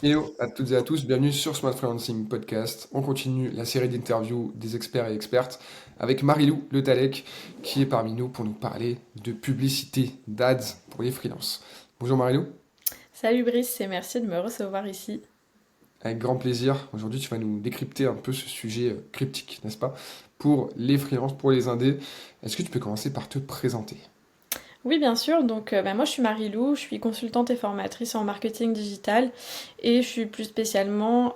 Hello à toutes et à tous, bienvenue sur Smart Freelancing Podcast. On continue la série d'interviews des experts et expertes avec Marilou Le Talec qui est parmi nous pour nous parler de publicité, d'ads pour les freelances. Bonjour Marilou, Salut Brice et merci de me recevoir ici. avec grand plaisir. Aujourd'hui tu vas nous décrypter un peu ce sujet cryptique, n'est-ce pas? Pour les freelances, pour les indés. Est-ce que tu peux commencer par te présenter? Oui, bien sûr. Moi, je suis Marie-Lou, je suis consultante et formatrice en marketing digital et je suis plus spécialement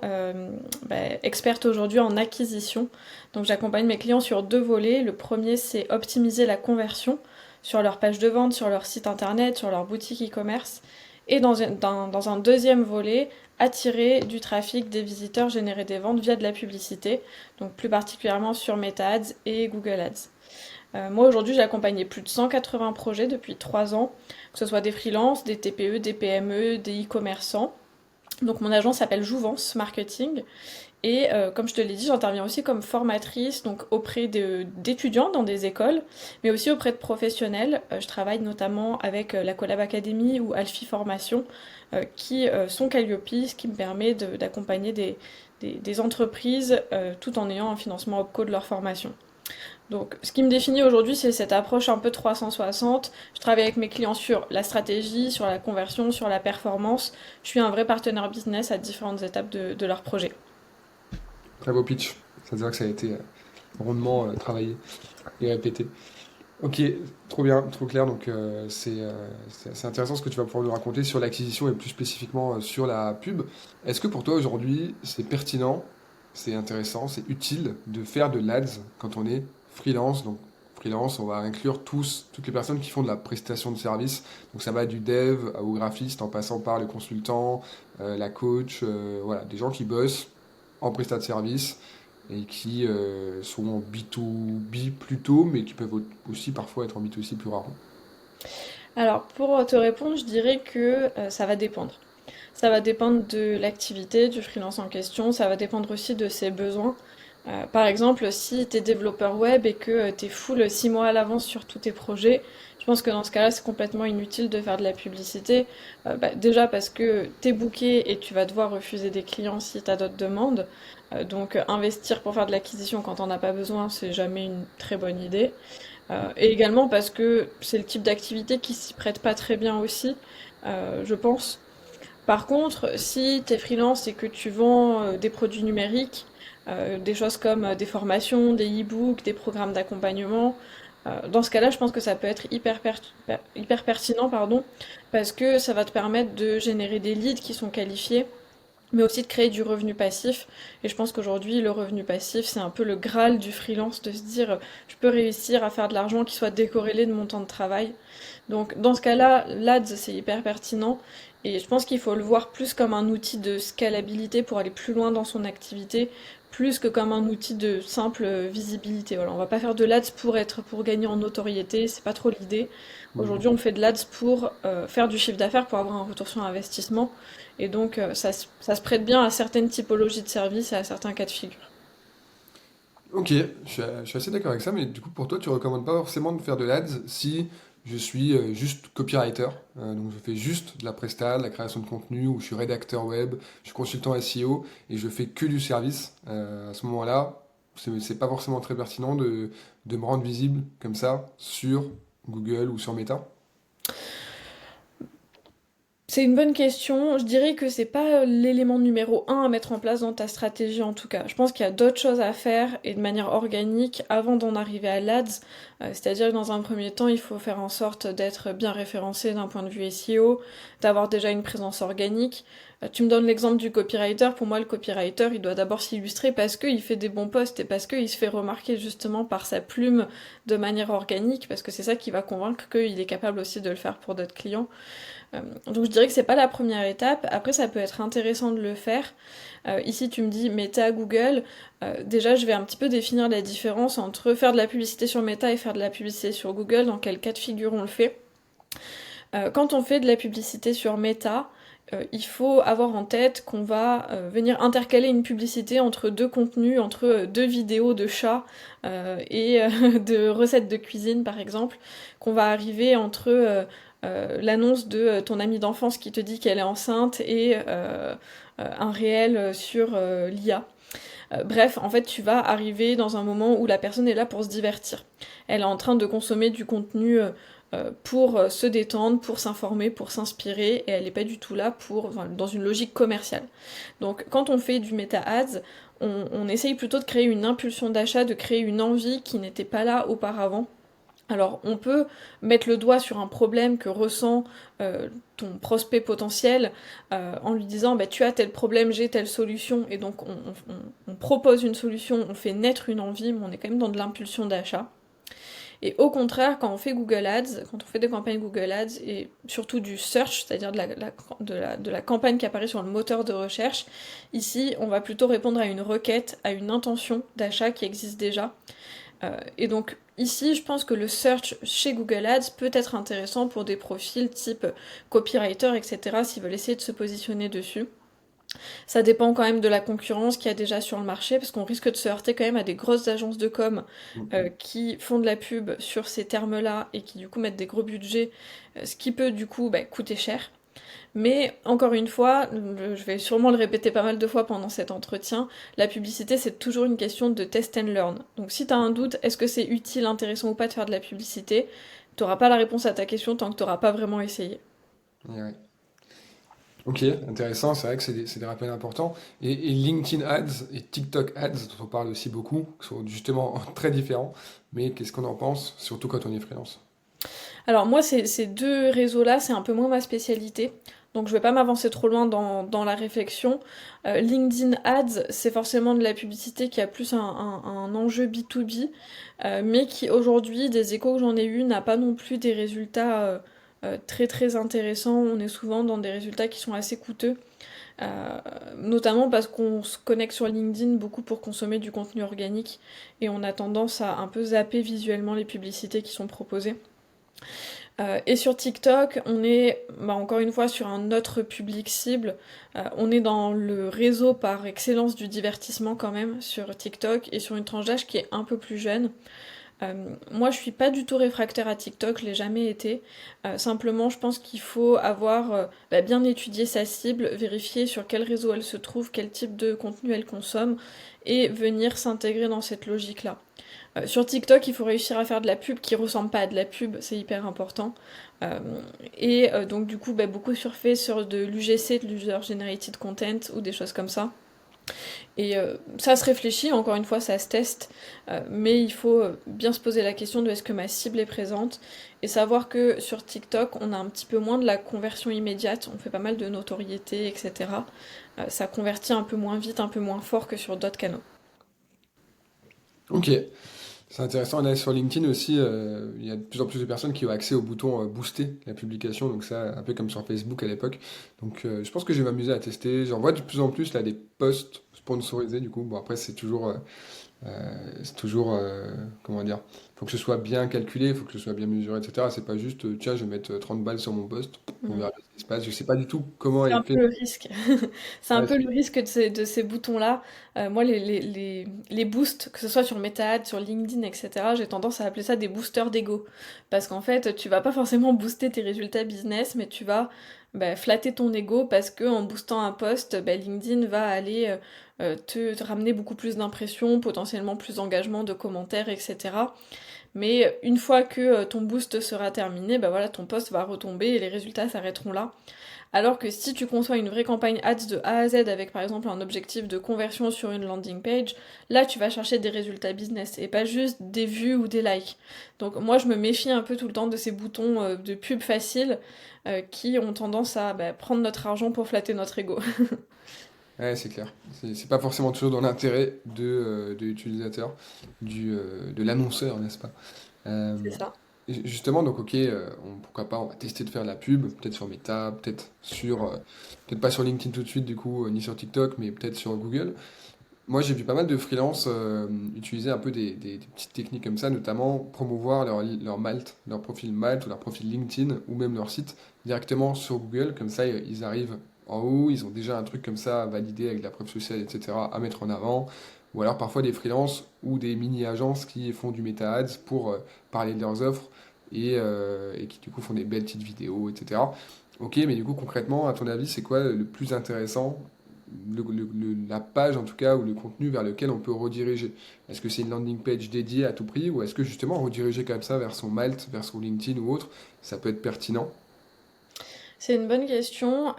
experte aujourd'hui en acquisition. Donc, j'accompagne mes clients sur deux volets. Le premier, c'est optimiser la conversion sur leur page de vente, sur leur site internet, sur leur boutique e-commerce. Et dans un deuxième volet, attirer du trafic, des visiteurs, générer des ventes via de la publicité. Donc, plus particulièrement sur Meta Ads et Google Ads. Moi aujourd'hui j'ai accompagné plus de 180 projets depuis 3 ans, que ce soit des freelances, des TPE, des PME, des e-commerçants. Donc mon agence s'appelle Jouvence Marketing et comme je te l'ai dit, j'interviens aussi comme formatrice donc d'étudiants dans des écoles, mais aussi auprès de professionnels. Je travaille notamment avec la Collab Academy ou Alfie Formation qui sont Calliope, ce qui me permet d'accompagner des entreprises tout en ayant un financement OPCO de leur formation. Donc, ce qui me définit aujourd'hui, c'est cette approche un peu 360. Je travaille avec mes clients sur la stratégie, sur la conversion, sur la performance. Je suis un vrai partenaire business à différentes étapes de leur projet. Très beau pitch, ça veut dire que ça a été rondement travaillé et répété. Ok, trop bien, trop clair. Donc c'est intéressant ce que tu vas pouvoir nous raconter sur l'acquisition et plus spécifiquement sur la pub. Est-ce que pour toi aujourd'hui c'est pertinent, c'est intéressant, c'est utile de faire de l'ADS quand on est freelance? Donc freelance, on va inclure toutes les personnes qui font de la prestation de service. Donc ça va du dev au graphiste en passant par le consultant, la coach, voilà, des gens qui bossent en prestat de service et qui sont en B2B plutôt, mais qui peuvent aussi parfois être en B2C plus rarement. Alors, pour te répondre, je dirais que ça va dépendre. Ça va dépendre de l'activité du freelance en question, ça va dépendre aussi de ses besoins. Par exemple, si tu es développeur web et que tu es full 6 mois à l'avance sur tous tes projets, je pense que dans ce cas-là, c'est complètement inutile de faire de la publicité. Déjà parce que tu es booké et tu vas devoir refuser des clients si tu as d'autres demandes. Investir pour faire de l'acquisition quand on n'a pas besoin, c'est jamais une très bonne idée. Et également parce que c'est le type d'activité qui s'y prête pas très bien aussi, je pense. Par contre, si tu es freelance et que tu vends des produits numériques, des choses comme des formations, des e-books, des programmes d'accompagnement, dans ce cas-là, je pense que ça peut être hyper pertinent, pardon, parce que ça va te permettre de générer des leads qui sont qualifiés, mais aussi de créer du revenu passif. Et je pense qu'aujourd'hui, le revenu passif, c'est un peu le graal du freelance, de se dire, je peux réussir à faire de l'argent qui soit décorrélé de mon temps de travail. Donc dans ce cas-là, l'Ads, c'est hyper pertinent. Et je pense qu'il faut le voir plus comme un outil de scalabilité pour aller plus loin dans son activité, plus que comme un outil de simple visibilité. Voilà, on va pas faire de l'Ads pour gagner en notoriété, c'est pas trop l'idée. Aujourd'hui, Mhm. on fait de l'Ads pour faire du chiffre d'affaires, pour avoir un retour sur investissement. Et donc, ça se prête bien à certaines typologies de services et à certains cas de figure. Ok, je suis assez d'accord avec ça, mais du coup pour toi tu recommandes pas forcément de faire de l'ADS si je suis juste copywriter, donc je fais juste de la presta, de la création de contenu, ou je suis rédacteur web, je suis consultant SEO et je fais que du service. À ce moment-là, c'est pas forcément très pertinent de me rendre visible comme ça sur Google ou sur Meta. C'est une bonne question. Je dirais que c'est pas l'élément numéro un à mettre en place dans ta stratégie en tout cas. Je pense qu'il y a d'autres choses à faire et de manière organique avant d'en arriver à l'ADS. C'est-à-dire que dans un premier temps, il faut faire en sorte d'être bien référencé d'un point de vue SEO, d'avoir déjà une présence organique. Tu me donnes l'exemple du copywriter. Pour moi, le copywriter, il doit d'abord s'illustrer parce qu'il fait des bons posts et parce qu'il se fait remarquer justement par sa plume de manière organique, parce que c'est ça qui va convaincre qu'il est capable aussi de le faire pour d'autres clients. Donc je dirais que c'est pas la première étape. Après, ça peut être intéressant de le faire. Ici, tu me dis Meta, Google. Déjà, je vais un petit peu définir la différence entre faire de la publicité sur Meta et faire de la publicité sur Google. Dans quel cas de figure on le fait? Quand on fait de la publicité sur Meta, il faut avoir en tête qu'on va venir intercaler une publicité entre deux contenus, entre deux vidéos de chats et de recettes de cuisine par exemple, qu'on va arriver entre l'annonce de ton amie d'enfance qui te dit qu'elle est enceinte et un réel sur l'IA. Bref, en fait, tu vas arriver dans un moment où la personne est là pour se divertir. Elle est en train de consommer du contenu pour se détendre, pour s'informer, pour s'inspirer, et elle n'est pas du tout là dans une logique commerciale. Donc, quand on fait du meta-ads, on essaye plutôt de créer une impulsion d'achat, de créer une envie qui n'était pas là auparavant. Alors, on peut mettre le doigt sur un problème que ressent ton prospect potentiel en lui disant bah, tu as tel problème, j'ai telle solution, et donc on propose une solution, on fait naître une envie, mais on est quand même dans de l'impulsion d'achat. Et au contraire, quand on fait Google Ads, quand on fait des campagnes Google Ads, et surtout du search, c'est-à-dire de la campagne qui apparaît sur le moteur de recherche, ici, on va plutôt répondre à une requête, à une intention d'achat qui existe déjà. Et donc ici, je pense que le search chez Google Ads peut être intéressant pour des profils type copywriter, etc., s'ils veulent essayer de se positionner dessus. Ça dépend quand même de la concurrence qu'il y a déjà sur le marché, parce qu'on risque de se heurter quand même à des grosses agences de com qui font de la pub sur ces termes-là et qui du coup mettent des gros budgets, ce qui peut du coup coûter cher. Mais encore une fois, je vais sûrement le répéter pas mal de fois pendant cet entretien, la publicité c'est toujours une question de test and learn. Donc si t'as un doute, est-ce que c'est utile, intéressant ou pas de faire de la publicité, t'auras pas la réponse à ta question tant que t'auras pas vraiment essayé. Ouais, ouais. Ok, intéressant, c'est vrai que c'est des rappels importants. Et LinkedIn Ads et TikTok Ads, dont on parle aussi beaucoup, qui sont justement très différents. Mais qu'est-ce qu'on en pense, surtout quand on est freelance? Alors moi, ces deux réseaux-là, c'est un peu moins ma spécialité. Donc je vais pas m'avancer trop loin dans la réflexion. LinkedIn Ads, c'est forcément de la publicité qui a plus un enjeu B2B, mais qui aujourd'hui, des échos que j'en ai eu, n'a pas non plus des résultats très très intéressants. On est souvent dans des résultats qui sont assez coûteux, euh, notamment parce qu'on se connecte sur LinkedIn beaucoup pour consommer du contenu organique et on a tendance à un peu zapper visuellement les publicités qui sont proposées. Et sur TikTok, on est encore une fois sur un autre public cible. On est dans le réseau par excellence du divertissement quand même sur TikTok et sur une tranche d'âge qui est un peu plus jeune. Moi, je suis pas du tout réfractaire à TikTok, je l'ai jamais été. Simplement, je pense qu'il faut avoir bien étudié sa cible, vérifier sur quel réseau elle se trouve, quel type de contenu elle consomme, et venir s'intégrer dans cette logique-là. Sur TikTok, il faut réussir à faire de la pub qui ressemble pas à de la pub, c'est hyper important. Euh, donc du coup, beaucoup surfer sur de l'UGC, de l'User Generated Content ou des choses comme ça. Et ça se réfléchit, encore une fois, ça se teste, mais il faut bien se poser la question de est-ce que ma cible est présente et savoir que sur TikTok, on a un petit peu moins de la conversion immédiate, on fait pas mal de notoriété, etc. Ça convertit un peu moins vite, un peu moins fort que sur d'autres canaux. Ok, c'est intéressant. Là, sur LinkedIn aussi, il y a de plus en plus de personnes qui ont accès au bouton booster la publication, donc ça, un peu comme sur Facebook à l'époque. Donc, je pense que je vais m'amuser à tester. J'en vois de plus en plus là des posts sponsorisés, du coup. Bon, après, c'est toujours, comment dire, faut que ce soit bien calculé, il faut que ce soit bien mesuré, etc. C'est pas juste, tiens, je vais mettre 30 balles sur mon poste, on Mm. verra ce qui se passe. Je sais pas du tout comment C'est est un fait. peu le risque. C'est un Ouais, peu le risque de ces boutons-là. Moi, les boosts, que ce soit sur MetaAds, sur LinkedIn, etc., j'ai tendance à appeler ça des boosters d'ego. Parce qu'en fait, tu vas pas forcément booster tes résultats business, mais tu vas flatter ton ego parce que en boostant un post, LinkedIn va aller te ramener beaucoup plus d'impressions, potentiellement plus d'engagement, de commentaires, etc. Mais une fois que ton boost sera terminé, voilà, ton post va retomber et les résultats s'arrêteront là. Alors que si tu conçois une vraie campagne ads de A à Z avec par exemple un objectif de conversion sur une landing page, là tu vas chercher des résultats business et pas juste des vues ou des likes. Donc moi je me méfie un peu tout le temps de ces boutons de pub facile qui ont tendance à prendre notre argent pour flatter notre ego. ouais, c'est clair. C'est pas forcément toujours dans l'intérêt de l'utilisateur, de l'annonceur, n'est-ce pas? Euh, C'est ça. et justement, donc ok, pourquoi pas, on va tester de faire de la pub, peut-être sur Meta, peut-être pas sur LinkedIn tout de suite du coup, ni sur TikTok, mais peut-être sur Google. Moi, j'ai vu pas mal de freelance utiliser un peu des petites techniques comme ça, notamment promouvoir leur Malte, leur profil Malte ou leur profil LinkedIn ou même leur site directement sur Google. Comme ça, ils arrivent en haut, ils ont déjà un truc comme ça validé avec la preuve sociale, etc. à mettre en avant. Ou alors parfois des freelances ou des mini-agences qui font du meta-ads pour parler de leurs offres. et qui du coup font des belles petites vidéos, etc. Ok, mais du coup concrètement, à ton avis, c'est quoi le plus intéressant, la page en tout cas, ou le contenu vers lequel on peut rediriger? Est-ce que c'est une landing page dédiée à tout prix, ou est-ce que justement rediriger comme ça vers son Malte, vers son LinkedIn ou autre, ça peut être pertinent? C'est une bonne question.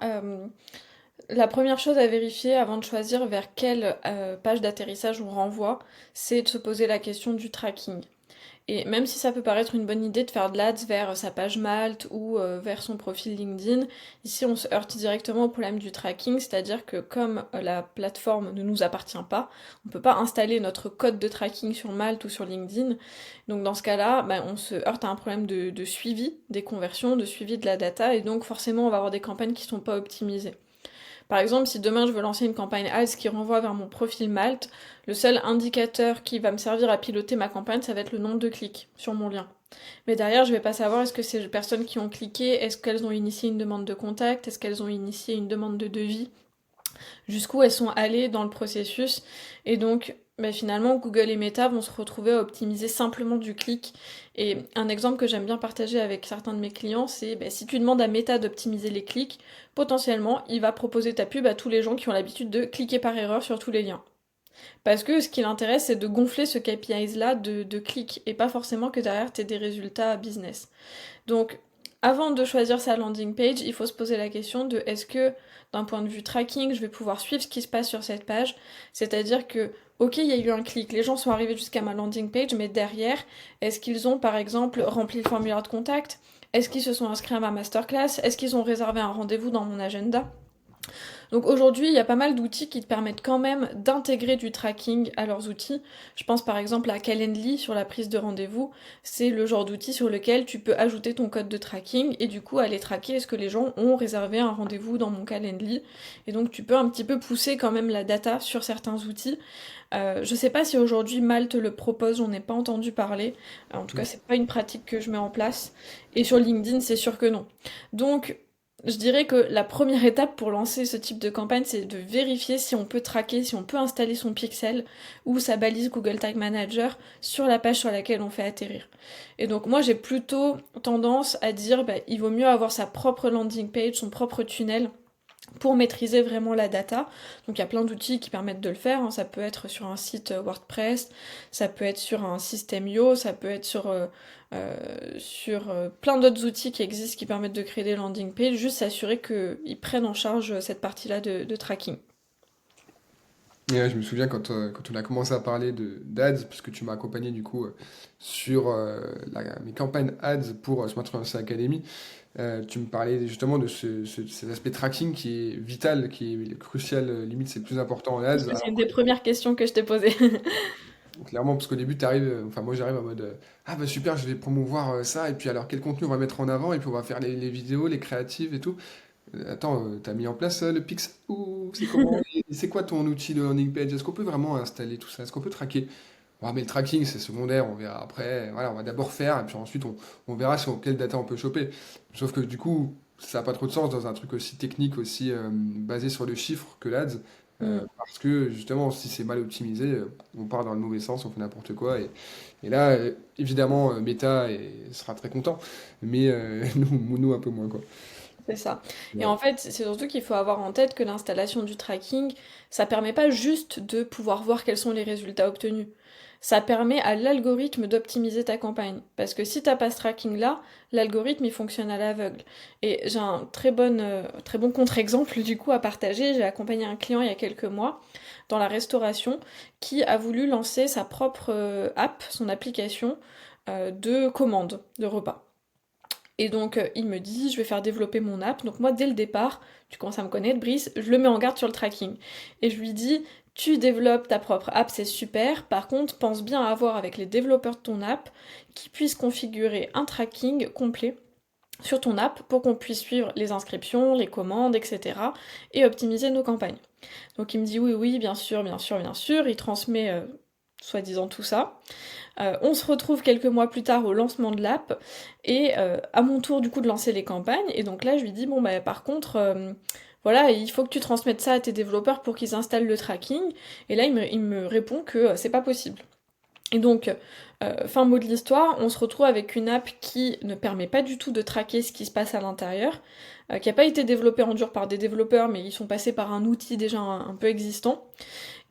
La première chose à vérifier avant de choisir vers quelle page d'atterrissage on renvoie, c'est de se poser la question du tracking. Et même si ça peut paraître une bonne idée de faire de l'ads vers sa page Malte ou vers son profil LinkedIn, ici on se heurte directement au problème du tracking, c'est-à-dire que comme la plateforme ne nous appartient pas, on ne peut pas installer notre code de tracking sur Malte ou sur LinkedIn. Donc dans ce cas-là, bah, on se heurte à un problème de suivi des conversions, de suivi de la data, et donc forcément on va avoir des campagnes qui ne sont pas optimisées. Par exemple, si demain je veux lancer une campagne ads qui renvoie vers mon profil Malte, le seul indicateur qui va me servir à piloter ma campagne, ça va être le nombre de clics sur mon lien. Mais derrière, je vais pas savoir est-ce que ces personnes qui ont cliqué, est-ce qu'elles ont initié une demande de contact, est-ce qu'elles ont initié une demande de devis, jusqu'où elles sont allées dans le processus. Et donc, bah, finalement, Google et Meta vont se retrouver à optimiser simplement du clic. Et un exemple que j'aime bien partager avec certains de mes clients, c'est bah, si tu demandes à Meta d'optimiser les clics, potentiellement, il va proposer ta pub à tous les gens qui ont l'habitude de cliquer par erreur sur tous les liens. Parce que ce qui l'intéresse, c'est de gonfler ce KPIs-là de clics, et pas forcément que derrière, tu aies des résultats business. Donc, avant de choisir sa landing page, il faut se poser la question de est-ce que, d'un point de vue tracking, je vais pouvoir suivre ce qui se passe sur cette page. C'est-à-dire que, ok, il y a eu un clic, les gens sont arrivés jusqu'à ma landing page, mais derrière, est-ce qu'ils ont, par exemple, rempli le formulaire de contact? Est-ce qu'ils se sont inscrits à ma masterclass? Est-ce qu'ils ont réservé un rendez-vous dans mon agenda? Donc aujourd'hui, il y a pas mal d'outils qui te permettent quand même d'intégrer du tracking à leurs outils. Je pense par exemple à Calendly sur la prise de rendez-vous. C'est le genre d'outil sur lequel tu peux ajouter ton code de tracking et du coup aller traquer est-ce que les gens ont réservé un rendez-vous dans mon Calendly. Et donc tu peux un petit peu pousser quand même la data sur certains outils. Je sais pas si aujourd'hui Malte le propose, j'en ai pas entendu parler. En tout cas, c'est pas une pratique que je mets en place. Et sur LinkedIn, c'est sûr que non. Donc je dirais que la première étape pour lancer ce type de campagne, c'est de vérifier si on peut traquer, si on peut installer son pixel ou sa balise Google Tag Manager sur la page sur laquelle on fait atterrir. Et donc moi j'ai plutôt tendance à dire bah, il vaut mieux avoir sa propre landing page, son propre tunnel pour maîtriser vraiment la data. Donc il y a plein d'outils qui permettent de le faire, hein. Ça peut être sur un site WordPress, ça peut être sur un système Yo, ça peut être sur plein d'autres outils qui existent qui permettent de créer des landing pages, juste s'assurer qu'ils prennent en charge cette partie-là de tracking. Et ouais, je me souviens quand on a commencé à parler d'ads, puisque tu m'as accompagné du coup sur mes campagnes ads pour Smart Freelancer Academy, tu me parlais justement de cet aspect tracking qui est vital, qui est crucial, limite c'est le plus important en Parce ads. que c'est Alors, une des premières questions que je t'ai posées. clairement, parce qu'au début, tu arrives, enfin moi j'arrive en mode ah bah super, je vais promouvoir ça, et puis alors quel contenu on va mettre en avant, et puis on va faire les vidéos, les créatives et tout. Attends, t'as mis en place le Pixel ou c'est comment? Et c'est quoi ton outil de landing page? Est-ce qu'on peut vraiment installer tout ça? Est-ce qu'on peut traquer? Ouais, mais le tracking, c'est secondaire, on verra après. Voilà, on va d'abord faire, et puis ensuite, on verra sur quelle data on peut choper. Sauf que du coup, ça n'a pas trop de sens dans un truc aussi technique, aussi basé sur le chiffre que l'ADS. Mm. Parce que justement, si c'est mal optimisé, on part dans le mauvais sens, on fait n'importe quoi. Et là, évidemment, Meta sera très content, mais nous un peu moins, quoi. C'est ça. Et Ouais. en fait, c'est surtout qu'il faut avoir en tête que l'installation du tracking, ça permet pas juste de pouvoir voir quels sont les résultats obtenus. Ça permet à l'algorithme d'optimiser ta campagne. Parce que si t'as pas ce tracking-là, l'algorithme il fonctionne à l'aveugle. Et j'ai un très bon contre-exemple du coup à partager. J'ai accompagné un client il y a quelques mois dans la restauration qui a voulu lancer sa propre app, son application de commande de repas. Et donc, il me dit, je vais faire développer mon app. Donc moi, dès le départ, tu commences à me connaître, Brice, je le mets en garde sur le tracking. Et je lui dis, tu développes ta propre app, c'est super. Par contre, pense bien à avoir avec les développeurs de ton app qui puissent configurer un tracking complet sur ton app pour qu'on puisse suivre les inscriptions, les commandes, etc. et optimiser nos campagnes. Donc il me dit oui, oui, bien sûr, bien sûr, bien sûr. Il transmet soi-disant tout ça. On se retrouve quelques mois plus tard au lancement de l'app et à mon tour du coup de lancer les campagnes. Et donc là je lui dis bon bah par contre voilà il faut que tu transmettes ça à tes développeurs pour qu'ils installent le tracking. Et là il me répond que c'est pas possible. Et donc, fin mot de l'histoire, on se retrouve avec une app qui ne permet pas du tout de traquer ce qui se passe à l'intérieur, qui n'a pas été développée en dur par des développeurs, mais ils sont passés par un outil déjà un peu existant.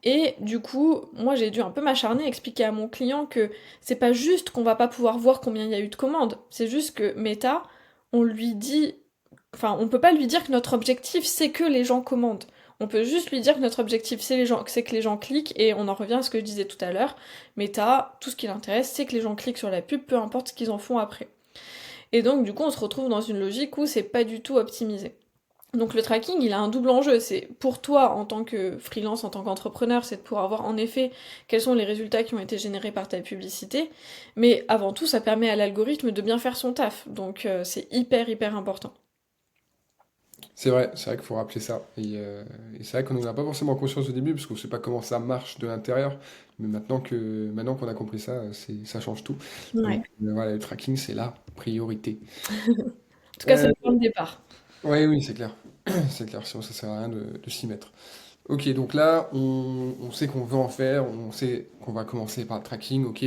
Et du coup, moi j'ai dû un peu m'acharner à expliquer à mon client que c'est pas juste qu'on va pas pouvoir voir combien il y a eu de commandes, c'est juste que Meta, on lui dit, enfin on peut pas lui dire que notre objectif c'est que les gens commandent. On peut juste lui dire que notre objectif c'est que les gens cliquent, et on en revient à ce que je disais tout à l'heure. Meta, tout ce qui l'intéresse c'est que les gens cliquent sur la pub, peu importe ce qu'ils en font après. Et donc du coup on se retrouve dans une logique où c'est pas du tout optimisé. Donc le tracking, il a un double enjeu. C'est pour toi, en tant que freelance, en tant qu'entrepreneur, c'est de pouvoir voir en effet quels sont les résultats qui ont été générés par ta publicité. Mais avant tout, ça permet à l'algorithme de bien faire son taf. Donc c'est hyper, hyper important. C'est vrai qu'il faut rappeler ça. Et c'est vrai qu'on n'en a pas forcément conscience au début, parce qu'on ne sait pas comment ça marche de l'intérieur. Mais maintenant qu'on a compris ça, ça change tout. Ouais. Donc voilà, le tracking, c'est la priorité. En tout cas, c'est Euh, le point de départ. oui, oui, c'est clair. C'est clair, sinon ça sert à rien de s'y mettre. Ok, donc là, on sait qu'on veut en faire, on sait qu'on va commencer par le tracking, ok.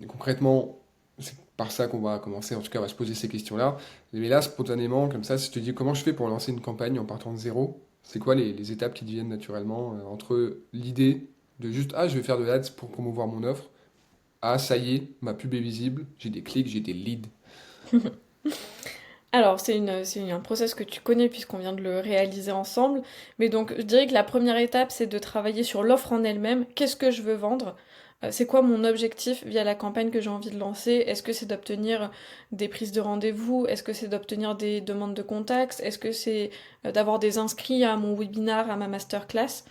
Concrètement, c'est par ça qu'on va commencer, en tout cas, on va se poser ces questions-là. Mais là, spontanément, comme ça, si je te dis comment je fais pour lancer une campagne en partant de zéro, c'est quoi les étapes qui deviennent naturellement entre l'idée de juste, ah, je vais faire de l'ADS pour promouvoir mon offre, ah, ça y est, ma pub est visible, j'ai des clics, j'ai des leads. Alors, un process que tu connais puisqu'on vient de le réaliser ensemble. Mais donc, je dirais que la première étape, c'est de travailler sur l'offre en elle-même. Qu'est-ce que je veux vendre? C'est quoi mon objectif via la campagne que j'ai envie de lancer? Est-ce que c'est d'obtenir des prises de rendez-vous? Est-ce que c'est d'obtenir des demandes de contacts? Est-ce que c'est d'avoir des inscrits à mon webinar, à ma masterclass?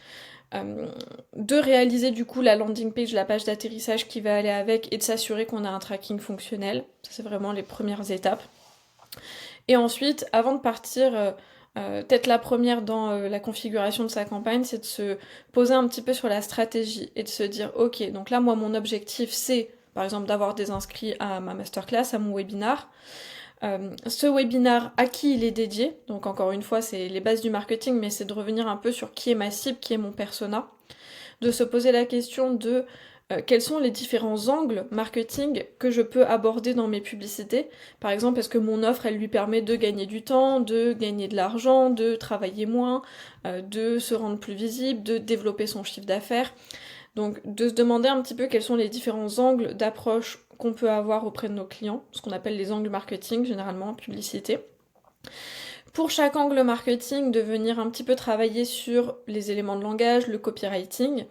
Euh, de réaliser du coup la landing page, la page d'atterrissage qui va aller avec, et de s'assurer qu'on a un tracking fonctionnel. Ça, c'est vraiment les premières étapes. Et ensuite, avant de partir, peut-être la première dans la configuration de sa campagne, c'est de se poser un petit peu sur la stratégie et de se dire, ok, donc là, moi, mon objectif, c'est, par exemple, d'avoir des inscrits à ma masterclass, à mon webinar. Ce webinar, à qui il est dédié? Donc encore une fois, c'est les bases du marketing, mais c'est de revenir un peu sur qui est ma cible, qui est mon persona, de se poser la question de quels sont les différents angles marketing que je peux aborder dans mes publicités. Par exemple, est-ce que mon offre, elle lui permet de gagner du temps, de gagner de l'argent, de travailler moins, de se rendre plus visible, de développer son chiffre d'affaires. Donc de se demander un petit peu quels sont les différents angles d'approche qu'on peut avoir auprès de nos clients, ce qu'on appelle les angles marketing généralement en publicité. Pour chaque angle marketing, de venir un petit peu travailler sur les éléments de langage, le copywriting.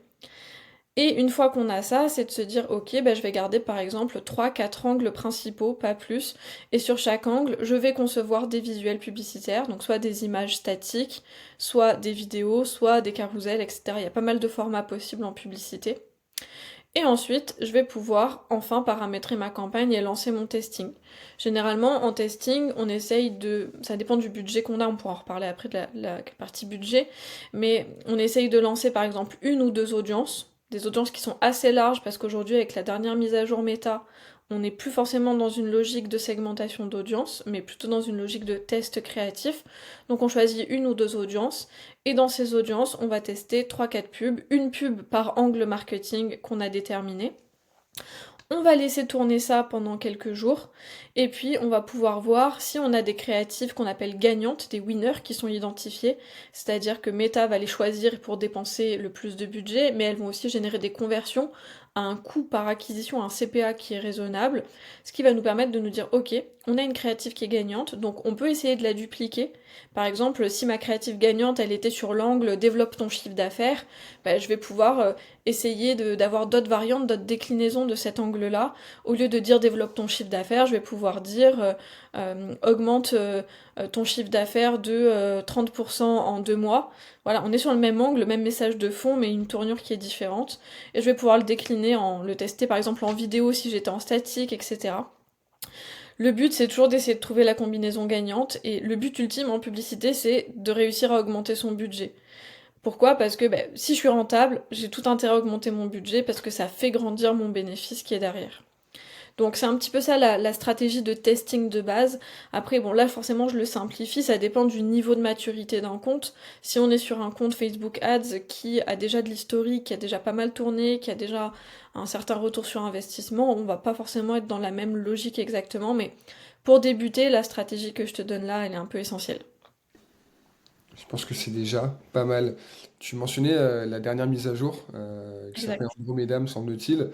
Et une fois qu'on a ça, c'est de se dire, ok, bah, je vais garder par exemple 3-4 angles principaux, pas plus. Et sur chaque angle, je vais concevoir des visuels publicitaires, donc soit des images statiques, soit des vidéos, soit des carousels, etc. Il y a pas mal de formats possibles en publicité. Et ensuite, je vais pouvoir enfin paramétrer ma campagne et lancer mon testing. Généralement, en testing, on essaye de... Ça dépend du budget qu'on a, on pourra en reparler après de la partie budget, mais on essaye de lancer par exemple une ou deux audiences, des audiences qui sont assez larges, parce qu'aujourd'hui, avec la dernière mise à jour méta, on n'est plus forcément dans une logique de segmentation d'audience, mais plutôt dans une logique de test créatif. Donc on choisit une ou deux audiences, et dans ces audiences, on va tester 3-4 pubs, une pub par angle marketing qu'on a déterminé. On va laisser tourner ça pendant quelques jours, et puis on va pouvoir voir si on a des créatives qu'on appelle gagnantes, des winners qui sont identifiés, c'est-à-dire que Meta va les choisir pour dépenser le plus de budget, mais elles vont aussi générer des conversions à un coût par acquisition, un CPA qui est raisonnable, ce qui va nous permettre de nous dire, ok, on a une créative qui est gagnante, donc on peut essayer de la dupliquer. Par exemple, si ma créative gagnante, elle était sur l'angle développe ton chiffre d'affaires, bah, je vais pouvoir essayer d'avoir d'autres variantes, d'autres déclinaisons de cet angle-là. Au lieu de dire développe ton chiffre d'affaires, je vais pouvoir dire augmente ton chiffre d'affaires de 30% en 2 mois. Voilà, on est sur le même angle, le même message de fond, mais une tournure qui est différente. Et je vais pouvoir le décliner, le tester par exemple en vidéo si j'étais en statique, etc. Le but, c'est toujours d'essayer de trouver la combinaison gagnante, et le but ultime en publicité, c'est de réussir à augmenter son budget. Pourquoi? Parce que si je suis rentable, j'ai tout intérêt à augmenter mon budget parce que ça fait grandir mon bénéfice qui est derrière. Donc c'est un petit peu ça la stratégie de testing de base. Après, bon là forcément je le simplifie, ça dépend du niveau de maturité d'un compte. Si on est sur un compte Facebook Ads qui a déjà de l'historique, qui a déjà pas mal tourné, qui a déjà un certain retour sur investissement, on va pas forcément être dans la même logique exactement, mais pour débuter, la stratégie que je te donne là, elle est un peu essentielle. Je pense que c'est déjà pas mal. Tu mentionnais la dernière mise à jour qui s'appelle Exact. Andromeda, me semble-t-il.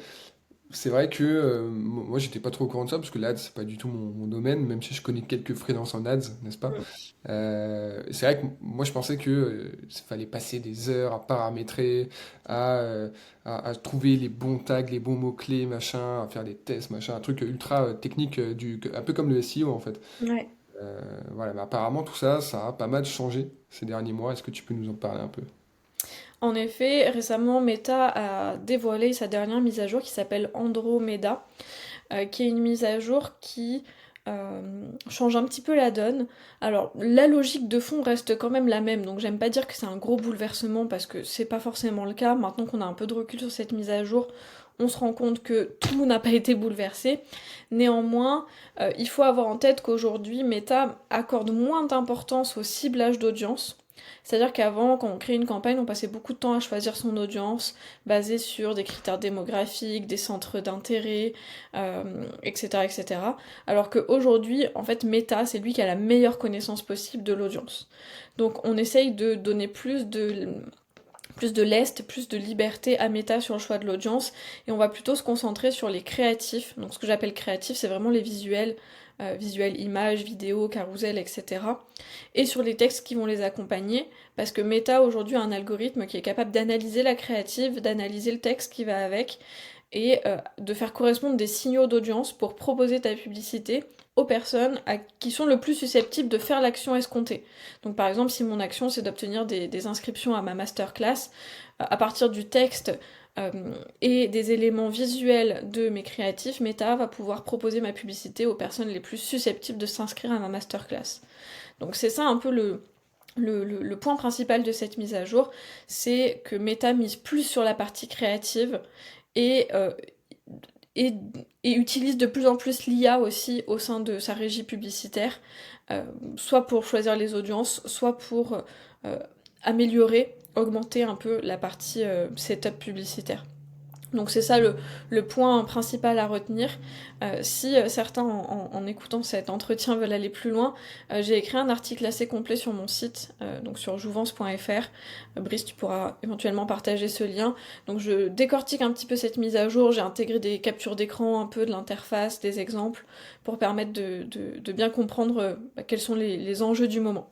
C'est vrai que moi j'étais pas trop au courant de ça parce que l'ADS c'est pas du tout mon domaine, même si je connais quelques freelances en ads, n'est-ce pas? Mm. C'est vrai que moi je pensais que fallait passer des heures à paramétrer, à, euh, à trouver les bons tags, les bons mots-clés, machin, à faire des tests, machin, un truc ultra technique, un peu comme le SEO en fait. Ouais. Voilà, mais apparemment tout ça, ça a pas mal changé ces derniers mois. Est-ce que tu peux nous en parler un peu? En effet, récemment, Meta a dévoilé sa dernière mise à jour qui s'appelle Andromeda, qui est une mise à jour qui change un petit peu la donne. Alors, la logique de fond reste quand même la même, donc j'aime pas dire que c'est un gros bouleversement parce que c'est pas forcément le cas. Maintenant qu'on a un peu de recul sur cette mise à jour, on se rend compte que tout n'a pas été bouleversé. Néanmoins, il faut avoir en tête qu'aujourd'hui, Meta accorde moins d'importance au ciblage d'audience. C'est-à-dire qu'avant, quand on crée une campagne, on passait beaucoup de temps à choisir son audience, basée sur des critères démographiques, des centres d'intérêt, etc., etc. Alors qu'aujourd'hui, en fait, Meta, c'est lui qui a la meilleure connaissance possible de l'audience. Donc on essaye de donner plus de lest, plus de liberté à Meta sur le choix de l'audience, et on va plutôt se concentrer sur les créatifs. Donc ce que j'appelle créatifs, c'est vraiment les visuels, visuels images, vidéos, carousels, etc. Et sur les textes qui vont les accompagner, parce que Meta aujourd'hui a un algorithme qui est capable d'analyser la créative, d'analyser le texte qui va avec, et de faire correspondre des signaux d'audience pour proposer ta publicité aux personnes qui sont le plus susceptibles de faire l'action escomptée. Donc par exemple, si mon action c'est d'obtenir des inscriptions à ma masterclass, à partir du texte euh, et des éléments visuels de mes créatifs, Meta va pouvoir proposer ma publicité aux personnes les plus susceptibles de s'inscrire à ma masterclass. Donc c'est ça un peu le point principal de cette mise à jour, c'est que Meta mise plus sur la partie créative et, euh, et, et utilise de plus en plus l'IA aussi au sein de sa régie publicitaire, euh, soit pour choisir les audiences, soit pour euh, améliorer, augmenter un peu la partie setup publicitaire. Donc c'est ça le point principal à retenir. Si certains en écoutant cet entretien veulent aller plus loin, j'ai écrit un article assez complet sur mon site, donc sur jouvence.fr. Brice, tu pourras éventuellement partager ce lien. Donc je décortique un petit peu cette mise à jour, j'ai intégré des captures d'écran un peu de l'interface, des exemples, pour permettre de bien comprendre quels sont les enjeux du moment.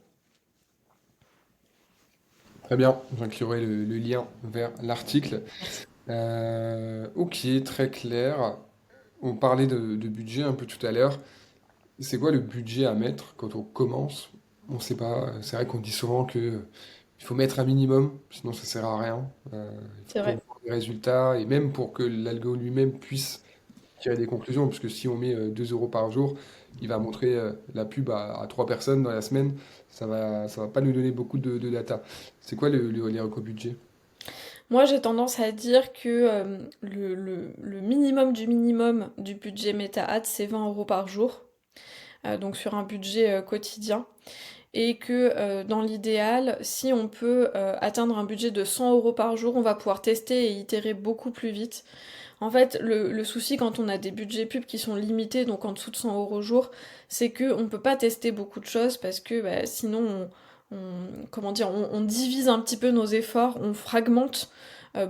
Très bien, j'inclurai le lien vers l'article. Merci. Ok, très clair. On parlait de budget un peu tout à l'heure. C'est quoi le budget à mettre quand on commence? On ne sait pas. C'est vrai qu'on dit souvent que il faut mettre un minimum, sinon ça sert à rien. C'est Pour vrai. voir des résultats et même pour que l'algo lui-même puisse tirer des conclusions. Parce que si on met 2 euros par jour, il va montrer la pub à 3 personnes dans la semaine. Ça va pas nous donner beaucoup de data. C'est quoi les recos budget? Moi, j'ai tendance à dire que le minimum du minimum du budget Meta Ads, c'est 20 euros par jour, donc sur un budget quotidien. Et que dans l'idéal, si on peut atteindre un budget de 100 euros par jour, on va pouvoir tester et itérer beaucoup plus vite. En fait, le souci quand on a des budgets pubs qui sont limités, donc en dessous de 100 euros jour, c'est qu'on ne peut pas tester beaucoup de choses parce que bah, sinon comment dire, on divise un petit peu nos efforts, on fragmente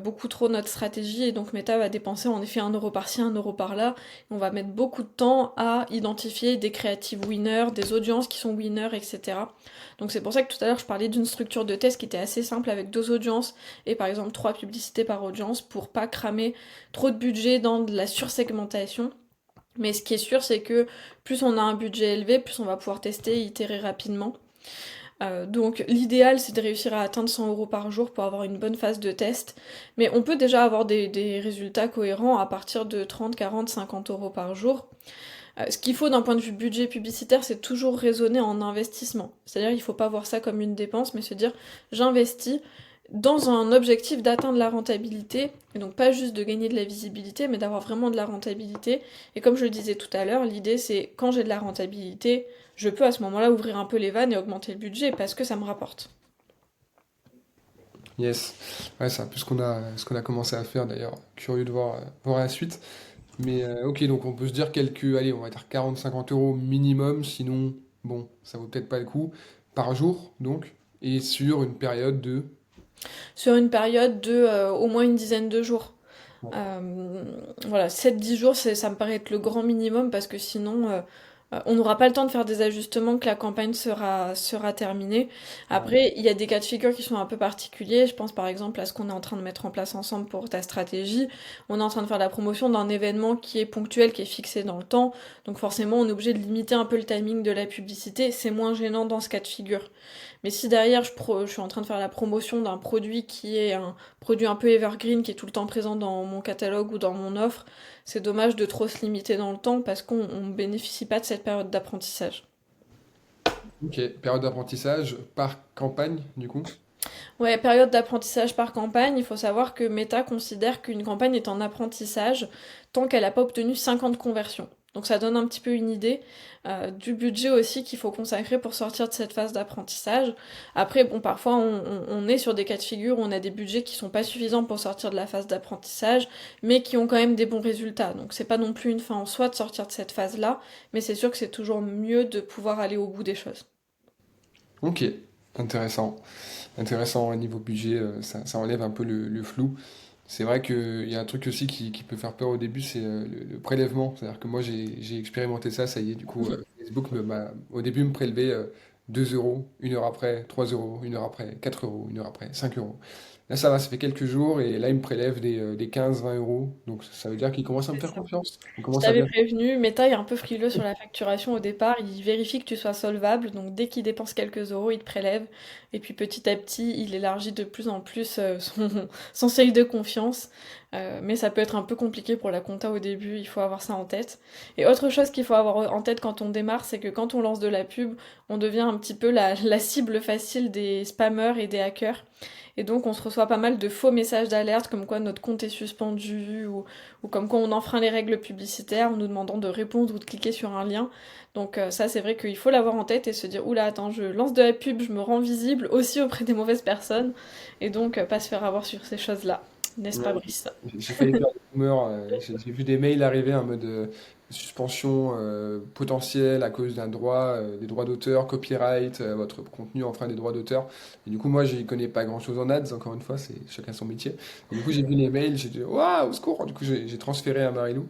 beaucoup trop notre stratégie et donc Meta va dépenser en effet 1 euro par-ci, 1 euro par-là. On va mettre beaucoup de temps à identifier des creative winners, des audiences qui sont winners, etc. Donc c'est pour ça que tout à l'heure je parlais d'une structure de test qui était assez simple avec 2 audiences et par exemple 3 publicités par audience pour pas cramer trop de budget dans de la sursegmentation. Mais ce qui est sûr, c'est que plus on a un budget élevé, plus on va pouvoir tester et itérer rapidement. Donc l'idéal c'est de réussir à atteindre 100 euros par jour pour avoir une bonne phase de test, mais on peut déjà avoir des résultats cohérents à partir de 30, 40, 50 euros par jour. Ce qu'il faut d'un point de vue budget publicitaire, c'est toujours raisonner en investissement. C'est-à-dire il ne faut pas voir ça comme une dépense, mais se dire j'investis, dans un objectif d'atteindre la rentabilité, et donc pas juste de gagner de la visibilité, mais d'avoir vraiment de la rentabilité. Et comme je le disais tout à l'heure, l'idée c'est quand j'ai de la rentabilité, je peux à ce moment-là ouvrir un peu les vannes et augmenter le budget parce que ça me rapporte. Yes. Ouais, c'est un peu ce qu'on a commencé à faire d'ailleurs. Curieux de voir la suite. Mais ok, donc on peut se dire allez, on va dire 40-50 € minimum, sinon, bon, ça vaut peut-être pas le coup, par jour, donc, et sur une période de... Sur une période de au moins une dizaine de jours. Bon, Voilà, 7-10 jours, ça me paraît être le grand minimum parce que sinon, on n'aura pas le temps de faire des ajustements que la campagne sera terminée. ouais. Après, il y a des cas de figure qui sont un peu particuliers. Je pense par exemple à ce qu'on est en train de mettre en place ensemble pour ta stratégie. On est en train de faire la promotion d'un événement qui est ponctuel, qui est fixé dans le temps. Donc forcément, on est obligé de limiter un peu le timing de la publicité. C'est moins gênant dans ce cas de figure. Mais si derrière, je suis en train de faire la promotion d'un produit qui est un produit un peu evergreen, qui est tout le temps présent dans mon catalogue ou dans mon offre, c'est dommage de trop se limiter dans le temps parce qu'on ne bénéficie pas de cette période d'apprentissage. Ok, période d'apprentissage par campagne, du coup. Ouais, période d'apprentissage par campagne, il faut savoir que Meta considère qu'une campagne est en apprentissage tant qu'elle n'a pas obtenu 50 conversions. Donc ça donne un petit peu une idée du budget aussi qu'il faut consacrer pour sortir de cette phase d'apprentissage. Après, bon, parfois on est sur des cas de figure où on a des budgets qui sont pas suffisants pour sortir de la phase d'apprentissage, mais qui ont quand même des bons résultats. Donc c'est pas non plus une fin en soi de sortir de cette phase-là, mais c'est sûr que c'est toujours mieux de pouvoir aller au bout des choses. Ok, intéressant. Intéressant au niveau budget, ça enlève un peu le flou. C'est vrai qu'il y a un truc aussi qui peut faire peur au début, c'est le prélèvement. C'est-à-dire que moi, j'ai expérimenté ça, ça y est, du coup, Facebook, au début, me prélevait 2 euros, une heure après, 3 euros, une heure après, 4 euros, une heure après, 5 euros. Là, ça va, ça fait quelques jours, et là, il me prélève des 15-20 euros. Donc, ça veut dire qu'il commence à me faire confiance. Il Je commence à t'avais bien. prévenu, Meta est un peu frileux sur la facturation au départ. Il vérifie que tu sois solvable, donc dès qu'il dépense quelques euros, il te prélève. Et puis petit à petit, il élargit de plus en plus son seuil de confiance. Mais ça peut être un peu compliqué pour la compta au début, il faut avoir ça en tête. Et autre chose qu'il faut avoir en tête quand on démarre, c'est que quand on lance de la pub, on devient un petit peu la cible facile des spammers et des hackers. Et donc on se reçoit pas mal de faux messages d'alerte comme quoi notre compte est suspendu ou comme quoi on enfreint les règles publicitaires en nous demandant de répondre ou de cliquer sur un lien. Donc ça c'est vrai qu'il faut l'avoir en tête et se dire oula attends je lance de la pub, je me rends visible aussi auprès des mauvaises personnes et donc pas se faire avoir sur ces choses-là. N'est-ce pas Ouais, Brice? j'ai failli faire des rumeurs. J'ai vu des mails arriver en mode suspension potentielle à cause d'un droit, des droits d'auteur, copyright, votre contenu enfreint des droits d'auteur. Et du coup, moi, je connais pas grand-chose en ads, encore une fois, c'est chacun son métier. Et du coup, j'ai vu les mails, j'ai dit, waouh, au secours! Du coup, j'ai transféré à Marilou.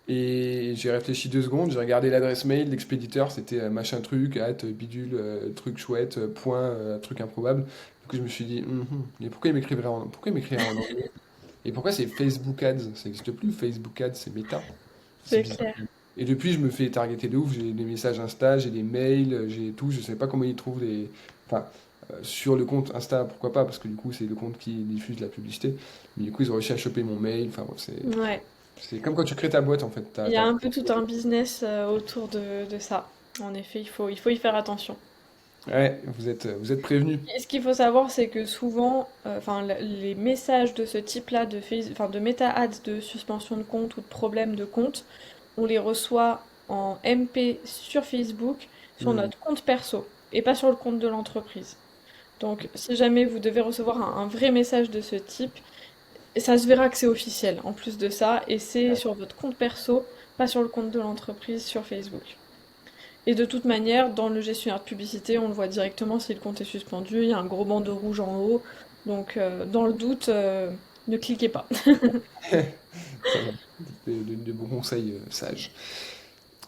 Et j'ai réfléchi 2 secondes, j'ai regardé l'adresse mail, l'expéditeur, c'était machin truc, bidule, truc chouette, point, truc improbable. Du coup, je me suis dit, mais pourquoi il m'écrirait en anglais? Et pourquoi c'est Facebook Ads? Ça n'existe plus, Facebook Ads, c'est Meta. C'est C'est bizarre. clair. Et depuis, je me fais targeter de ouf. J'ai des messages Insta, j'ai des mails, j'ai tout. Je sais pas comment ils trouvent les. Enfin, sur le compte Insta, pourquoi pas, parce que du coup, c'est le compte qui diffuse la publicité. Mais du coup, ils ont réussi à choper mon mail. Enfin, bon, Ouais. c'est comme quand tu crées ta boîte en fait. Il y a un peu tout un business autour de ça. En effet, il faut y faire attention. Ouais, vous êtes prévenus. Et ce qu'il faut savoir, c'est que souvent, les messages de ce type-là, de méta-ads de suspension de compte ou de problème de compte, on les reçoit en MP sur Facebook, sur Hmm. notre compte perso, et pas sur le compte de l'entreprise. Donc, si jamais vous devez recevoir un vrai message de ce type, ça se verra que c'est officiel, en plus de ça, et c'est sur votre compte perso, pas sur le compte de l'entreprise sur Facebook. Et de toute manière, dans le gestionnaire de publicité, on le voit directement si le compte est suspendu, il y a un gros bandeau rouge en haut. Donc, dans le doute, ne cliquez pas. Ça va. De bons conseils sages.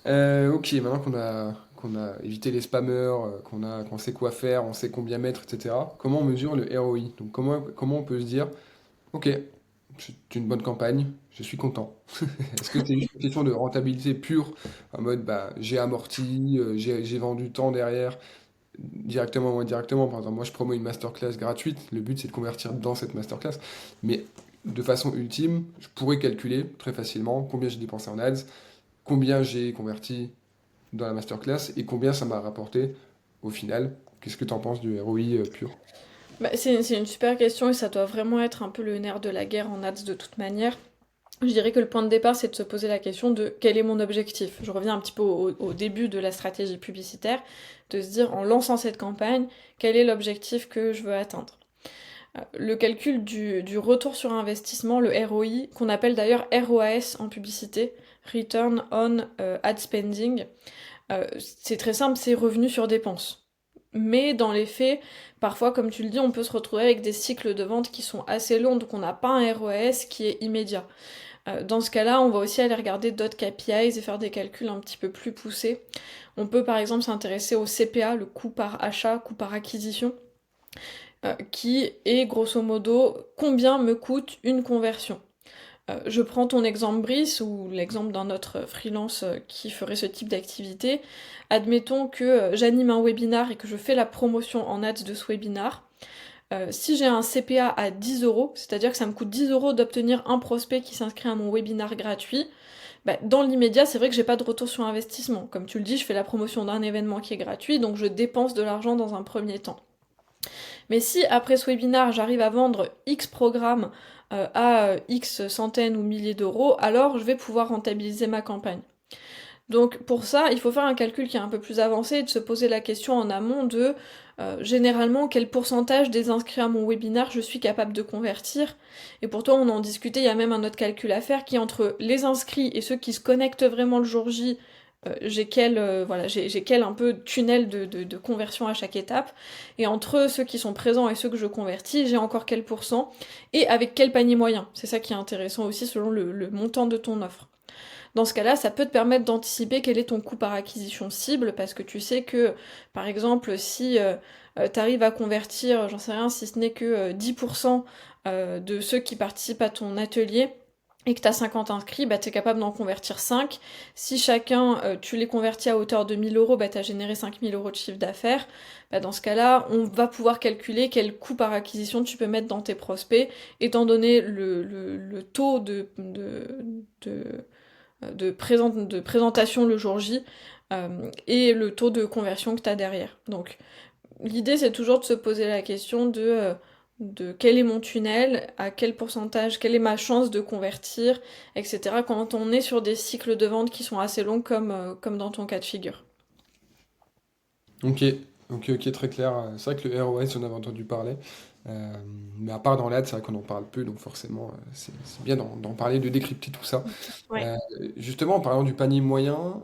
Ok, maintenant qu'on a évité les spammers, qu'on sait quoi faire, on sait combien mettre, etc. Comment on mesure le ROI? Donc comment on peut se dire, ok, c'est une bonne campagne, je suis content. Est-ce que c'est juste une question de rentabilité pure, en mode bah, j'ai amorti, j'ai vendu tant derrière, directement ou indirectement. Par exemple, moi je promo une masterclass gratuite, le but c'est de convertir dans cette masterclass, mais de façon ultime, je pourrais calculer très facilement combien j'ai dépensé en ads, combien j'ai converti dans la masterclass et combien ça m'a rapporté au final. Qu'est-ce que tu en penses du ROI pur? Bah, c'est une super question et ça doit vraiment être un peu le nerf de la guerre en ads de toute manière. Je dirais que le point de départ, c'est de se poser la question de quel est mon objectif. Je reviens un petit peu au début de la stratégie publicitaire, de se dire en lançant cette campagne, quel est l'objectif que je veux atteindre. Le calcul du retour sur investissement, le ROI, qu'on appelle d'ailleurs ROAS en publicité, Return on Ad Spending, c'est très simple, c'est revenu sur dépenses. Mais dans les faits, parfois, comme tu le dis, on peut se retrouver avec des cycles de vente qui sont assez longs, donc on n'a pas un ROAS qui est immédiat. Dans ce cas-là, on va aussi aller regarder d'autres KPIs et faire des calculs un petit peu plus poussés. On peut par exemple s'intéresser au CPA, le coût par achat, coût par acquisition, qui est grosso modo combien me coûte une conversion. Je prends ton exemple Brice ou l'exemple d'un autre freelance qui ferait ce type d'activité. Admettons que j'anime un webinar et que je fais la promotion en ads de ce webinar. Si j'ai un CPA à 10 euros, c'est-à-dire que ça me coûte 10 euros d'obtenir un prospect qui s'inscrit à mon webinar gratuit, bah, dans l'immédiat, c'est vrai que j'ai pas de retour sur investissement. Comme tu le dis, je fais la promotion d'un événement qui est gratuit, donc je dépense de l'argent dans un premier temps. Mais si après ce webinar, j'arrive à vendre X programmes à X centaines ou milliers d'euros, alors je vais pouvoir rentabiliser ma campagne. Donc pour ça, il faut faire un calcul qui est un peu plus avancé et de se poser la question en amont de généralement quel pourcentage des inscrits à mon webinar je suis capable de convertir. Et pour toi, on en discutait, il y a même un autre calcul à faire qui est entre les inscrits et ceux qui se connectent vraiment le jour J. J'ai quel un peu tunnel de conversion à chaque étape. Et entre ceux qui sont présents et ceux que je convertis, j'ai encore quel pourcent. Et avec quel panier moyen. C'est ça qui est intéressant aussi selon le montant de ton offre. Dans ce cas-là, ça peut te permettre d'anticiper quel est ton coût par acquisition cible, parce que tu sais que, par exemple, si tu arrives à convertir, j'en sais rien, si ce n'est que 10% de ceux qui participent à ton atelier, et que tu as 50 inscrits, bah, tu es capable d'en convertir 5. Si chacun, tu les convertis à hauteur de 1000 euros, bah, tu as généré 5000 euros de chiffre d'affaires. Bah, dans ce cas-là, on va pouvoir calculer quel coût par acquisition tu peux mettre dans tes prospects, étant donné le taux de présentation le jour J et le taux de conversion que tu as derrière. Donc l'idée c'est toujours de se poser la question de quel est mon tunnel, à quel pourcentage, quelle est ma chance de convertir, etc. quand on est sur des cycles de vente qui sont assez longs comme dans ton cas de figure. Ok, ok, très clair. C'est vrai que le ROS, on avait entendu parler. Euh, mais à part dans l'ad, c'est vrai qu'on en parle peu, donc forcément, c'est bien d'en parler, de décrypter tout ça. Ouais. Euh, Justement, en parlant du panier moyen,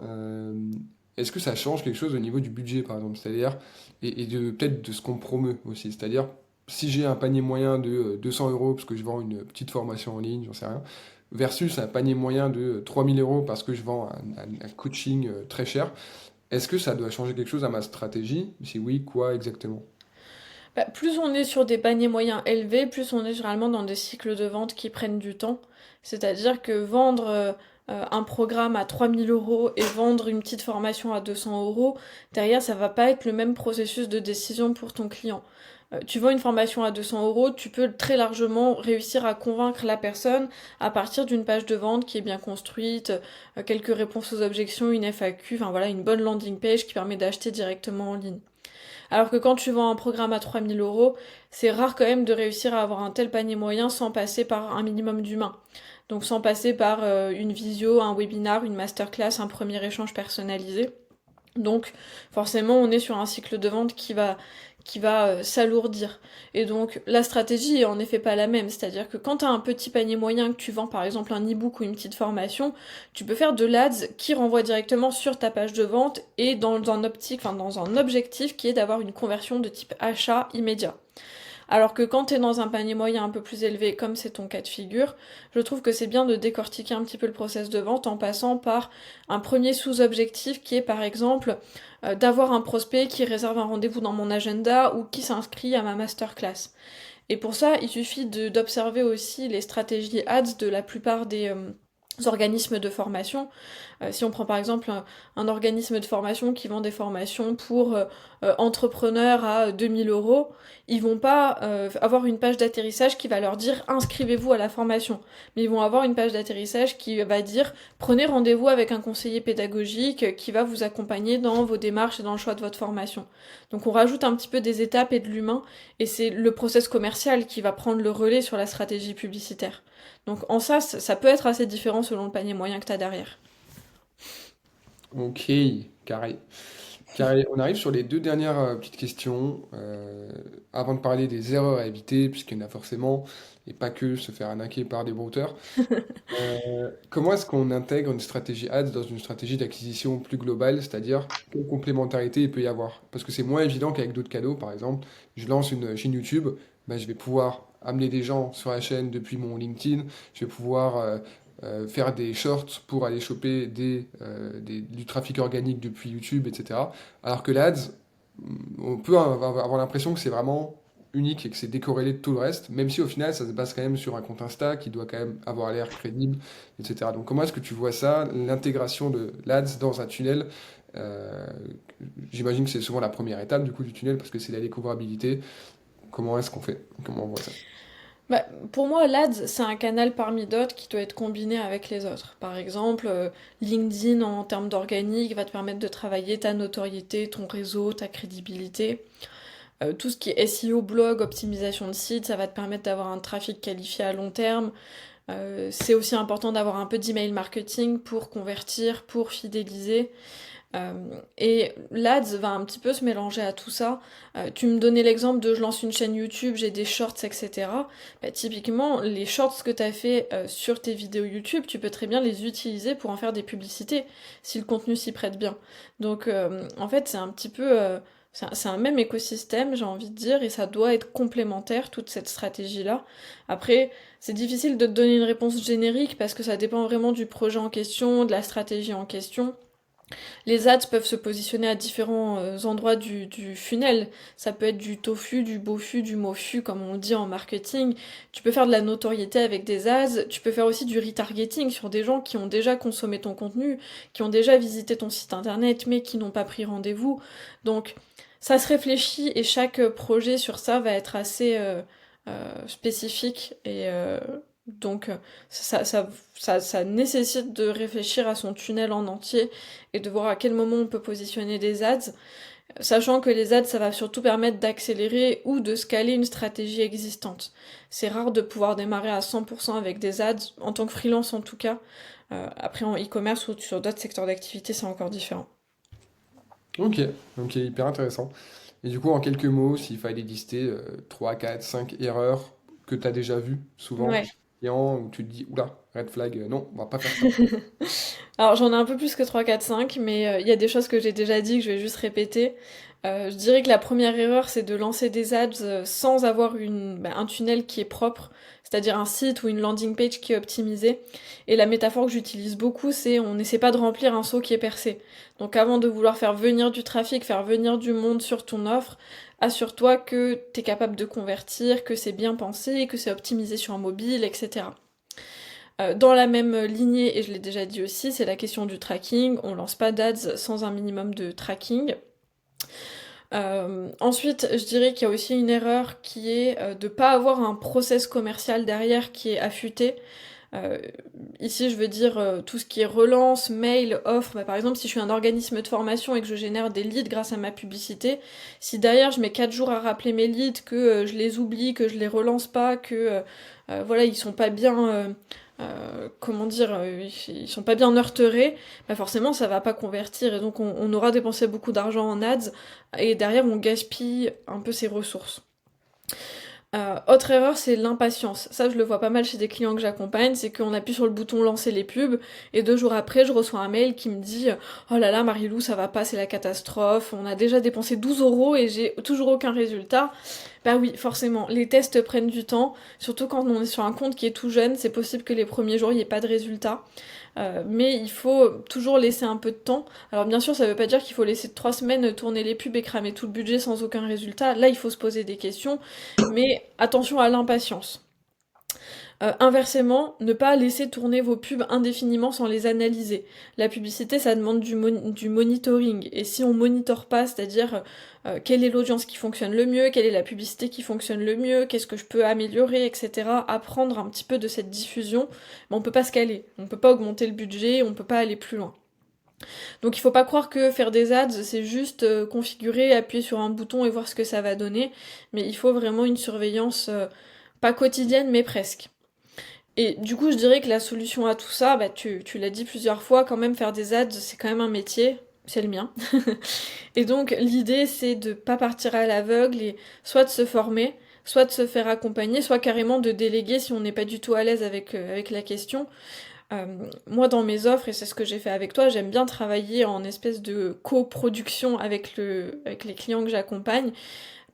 est-ce que ça change quelque chose au niveau du budget, par exemple? C'est-à-dire, et de peut-être de ce qu'on promeut aussi. C'est-à-dire, si j'ai un panier moyen de 200 euros parce que je vends une petite formation en ligne, j'en sais rien, versus un panier moyen de 3000 euros parce que je vends un coaching très cher, est-ce que ça doit changer quelque chose à ma stratégie? Si oui, quoi exactement? Bah, plus on est sur des paniers moyens élevés, plus on est généralement dans des cycles de vente qui prennent du temps. C'est-à-dire que vendre un programme à 3000 euros et vendre une petite formation à 200 euros, derrière, ça va pas être le même processus de décision pour ton client. Tu vends une formation à 200 euros, tu peux très largement réussir à convaincre la personne à partir d'une page de vente qui est bien construite, quelques réponses aux objections, une FAQ, enfin voilà, une bonne landing page qui permet d'acheter directement en ligne. Alors que quand tu vends un programme à 3000 euros, c'est rare quand même de réussir à avoir un tel panier moyen sans passer par un minimum d'humain. Donc sans passer par une visio, un webinar, une masterclass, un premier échange personnalisé. Donc forcément on est sur un cycle de vente qui va s'alourdir. Et donc la stratégie est en effet pas la même, c'est-à-dire que quand tu as un petit panier moyen que tu vends par exemple un e-book ou une petite formation, tu peux faire de l'ads qui renvoie directement sur ta page de vente et dans un objectif qui est d'avoir une conversion de type achat immédiat. Alors que quand tu es dans un panier moyen un peu plus élevé, comme c'est ton cas de figure, je trouve que c'est bien de décortiquer un petit peu le process de vente en passant par un premier sous-objectif qui est par exemple d'avoir un prospect qui réserve un rendez-vous dans mon agenda ou qui s'inscrit à ma masterclass. Et pour ça, il suffit d'observer aussi les stratégies ads de la plupart organismes de formation. Si on prend par exemple un organisme de formation qui vend des formations pour entrepreneurs à 2 000 euros, ils vont pas avoir une page d'atterrissage qui va leur dire inscrivez-vous à la formation, mais ils vont avoir une page d'atterrissage qui va dire prenez rendez-vous avec un conseiller pédagogique qui va vous accompagner dans vos démarches et dans le choix de votre formation. Donc on rajoute un petit peu des étapes et de l'humain, et c'est le process commercial qui va prendre le relais sur la stratégie publicitaire. Donc en ça peut être assez différent selon le panier moyen que tu as derrière. Ok, carré. Carré. On arrive sur les deux dernières petites questions. Avant de parler des erreurs à éviter, puisqu'il y en a forcément, et pas que se faire arnaquer par des brouteurs. Comment est-ce qu'on intègre une stratégie ads dans une stratégie d'acquisition plus globale, c'est-à-dire quelle complémentarité il peut y avoir? Parce que c'est moins évident qu'avec d'autres canaux, par exemple, je lance une chaîne YouTube, ben, je vais pouvoir amener des gens sur la chaîne depuis mon LinkedIn, je vais pouvoir faire des shorts pour aller choper du trafic organique depuis YouTube, etc. Alors que l'Ads, on peut avoir l'impression que c'est vraiment unique et que c'est décorrélé de tout le reste, même si au final ça se base quand même sur un compte Insta qui doit quand même avoir l'air crédible, etc. Donc comment est-ce que tu vois ça, l'intégration de l'Ads dans un tunnel? Euh, J'imagine que c'est souvent la première étape du coup du tunnel parce que c'est la découvrabilité. Comment est-ce qu'on fait? Comment on voit ça? Bah, pour moi, l'Ads, c'est un canal parmi d'autres qui doit être combiné avec les autres. Par exemple, LinkedIn, en termes d'organique, va te permettre de travailler ta notoriété, ton réseau, ta crédibilité. Tout ce qui est SEO, blog, optimisation de site, ça va te permettre d'avoir un trafic qualifié à long terme. C'est aussi important d'avoir un peu d'email marketing pour convertir, pour fidéliser. Euh, et l'Ads va un petit peu se mélanger à tout ça. Tu me donnais l'exemple de je lance une chaîne YouTube, j'ai des shorts, etc. Bah, typiquement, les shorts que tu as fait sur tes vidéos YouTube, tu peux très bien les utiliser pour en faire des publicités, si le contenu s'y prête bien. Donc en fait, c'est un petit peu... c'est un même écosystème, j'ai envie de dire, et ça doit être complémentaire, toute cette stratégie-là. Après, c'est difficile de te donner une réponse générique parce que ça dépend vraiment du projet en question, de la stratégie en question. Les ads peuvent se positionner à différents endroits du funnel. Ça peut être du tofu, du bofu, du mofu, comme on dit en marketing. Tu peux faire de la notoriété avec des ads. Tu peux faire aussi du retargeting sur des gens qui ont déjà consommé ton contenu, qui ont déjà visité ton site internet, mais qui n'ont pas pris rendez-vous. Donc, ça se réfléchit et chaque projet sur ça va être assez spécifique et donc ça, ça, ça nécessite de réfléchir à son tunnel en entier et de voir à quel moment on peut positionner des ads, sachant que les ads, ça va surtout permettre d'accélérer ou de scaler une stratégie existante. C'est rare de pouvoir démarrer à 100% avec des ads, en tant que freelance en tout cas. Après en e-commerce ou sur d'autres secteurs d'activité, c'est encore différent. Ok, ok, hyper intéressant. Et du coup, en quelques mots, s'il fallait lister 3, 4, 5 erreurs que tu as déjà vues souvent Ouais. chez les clients où tu te dis, oula, red flag, non, on va pas faire ça. Alors j'en ai un peu plus que 3, 4, 5, mais il y a des choses que j'ai déjà dit que je vais juste répéter. Je dirais que la première erreur, c'est de lancer des ads sans avoir un tunnel qui est propre, c'est-à-dire un site ou une landing page qui est optimisée. Et la métaphore que j'utilise beaucoup, c'est on n'essaie pas de remplir un seau qui est percé. Donc avant de vouloir faire venir du trafic, faire venir du monde sur ton offre, assure-toi que tu es capable de convertir, que c'est bien pensé, que c'est optimisé sur un mobile, etc. Dans la même lignée, et je l'ai déjà dit aussi, c'est la question du tracking. On lance pas d'ads sans un minimum de tracking. Ensuite, je dirais qu'il y a aussi une erreur qui est de pas avoir un process commercial derrière qui est affûté. Euh, Ici, je veux dire tout ce qui est relance, mail, offre. Bah, par exemple, si je suis un organisme de formation et que je génère des leads grâce à ma publicité, si derrière je mets 4 jours à rappeler mes leads, que je les oublie, que je les relance pas, que voilà, ils sont pas bien, comment dire, ils sont pas bien nurturés, bah forcément ça va pas convertir et donc on aura dépensé beaucoup d'argent en ads et derrière on gaspille un peu ses ressources. Autre erreur, c'est l'impatience. Ça, je le vois pas mal chez des clients que j'accompagne, c'est qu'on appuie sur le bouton lancer les pubs, et 2 jours après, je reçois un mail qui me dit oh là là, Marilou, ça va pas, c'est la catastrophe, on a déjà dépensé 12 euros et j'ai toujours aucun résultat. Bah oui, forcément, les tests prennent du temps, surtout quand on est sur un compte qui est tout jeune, c'est possible que les premiers jours, il n'y ait pas de résultat. Mais il faut toujours laisser un peu de temps. Alors bien sûr, ça veut pas dire qu'il faut laisser 3 semaines tourner les pubs et cramer tout le budget sans aucun résultat. Là, il faut se poser des questions, mais attention à l'impatience. Inversement, ne pas laisser tourner vos pubs indéfiniment sans les analyser. La publicité, ça demande du monitoring. Et si on monitore pas, c'est-à-dire quelle est l'audience qui fonctionne le mieux, quelle est la publicité qui fonctionne le mieux, qu'est-ce que je peux améliorer, etc., apprendre un petit peu de cette diffusion, ben on peut pas se caler. On peut pas augmenter le budget, on peut pas aller plus loin. Donc il faut pas croire que faire des ads, c'est juste configurer, appuyer sur un bouton et voir ce que ça va donner. Mais il faut vraiment une surveillance, pas quotidienne, mais presque. Et du coup, je dirais que la solution à tout ça, bah, tu l'as dit plusieurs fois, quand même faire des ads, c'est quand même un métier, c'est le mien. Et donc l'idée, c'est de pas partir à l'aveugle et soit de se former, soit de se faire accompagner, soit carrément de déléguer si on n'est pas du tout à l'aise avec la question. Euh, Moi, dans mes offres, et c'est ce que j'ai fait avec toi, j'aime bien travailler en espèce de coproduction avec les clients que j'accompagne.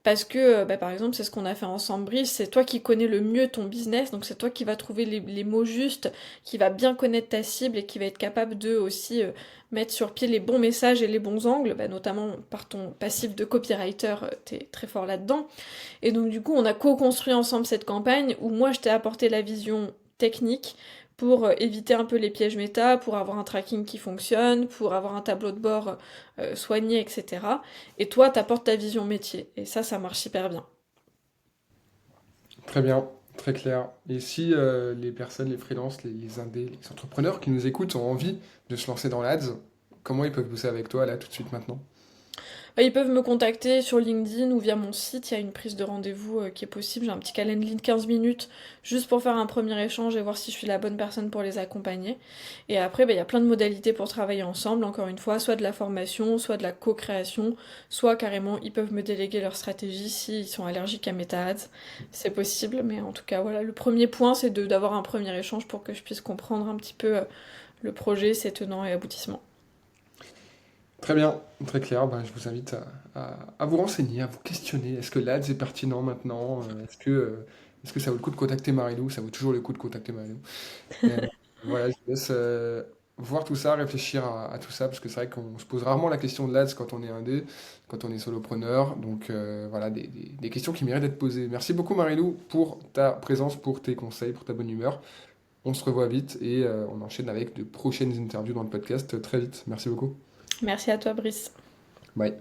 Parce que, bah, par exemple, c'est ce qu'on a fait ensemble, Brice, c'est toi qui connais le mieux ton business, donc c'est toi qui vas trouver les mots justes, qui va bien connaître ta cible et qui va être capable de aussi mettre sur pied les bons messages et les bons angles, bah, notamment par ton passif de copywriter, t'es très fort là-dedans. Et donc du coup, on a co-construit ensemble cette campagne où moi je t'ai apporté la vision technique pour éviter un peu les pièges méta, pour avoir un tracking qui fonctionne, pour avoir un tableau de bord soigné, etc. Et toi, t'apportes ta vision métier. Et ça marche hyper bien. Très bien, très clair. Et si les personnes, les freelances, les indés, les entrepreneurs qui nous écoutent ont envie de se lancer dans l'ADS, comment ils peuvent bosser avec toi là tout de suite maintenant? Bah, ils peuvent me contacter sur LinkedIn ou via mon site, il y a une prise de rendez-vous qui est possible. J'ai un petit calendrier de 15 minutes juste pour faire un premier échange et voir si je suis la bonne personne pour les accompagner. Et après, bah, il y a plein de modalités pour travailler ensemble, encore une fois, soit de la formation, soit de la co-création, soit carrément ils peuvent me déléguer leur stratégie s'ils sont allergiques à MetaAds. C'est possible, mais en tout cas, voilà, le premier point, c'est d'avoir un premier échange pour que je puisse comprendre un petit peu le projet, ses tenants et aboutissants. Très bien, très clair. Ben, je vous invite à vous renseigner, à vous questionner. Est-ce que l'ADS est pertinent maintenant? Est-ce que ça vaut le coup de contacter Marilou? Ça vaut toujours le coup de contacter Marilou. Euh, voilà, je vous laisse voir tout ça, réfléchir à tout ça, parce que c'est vrai qu'on se pose rarement la question de l'ADS quand on est indé, quand on est solopreneur. Donc voilà, des questions qui méritent d'être posées. Merci beaucoup Marilou pour ta présence, pour tes conseils, pour ta bonne humeur. On se revoit vite et on enchaîne avec de prochaines interviews dans le podcast très vite. Merci beaucoup. Merci à toi, Brice. Bye.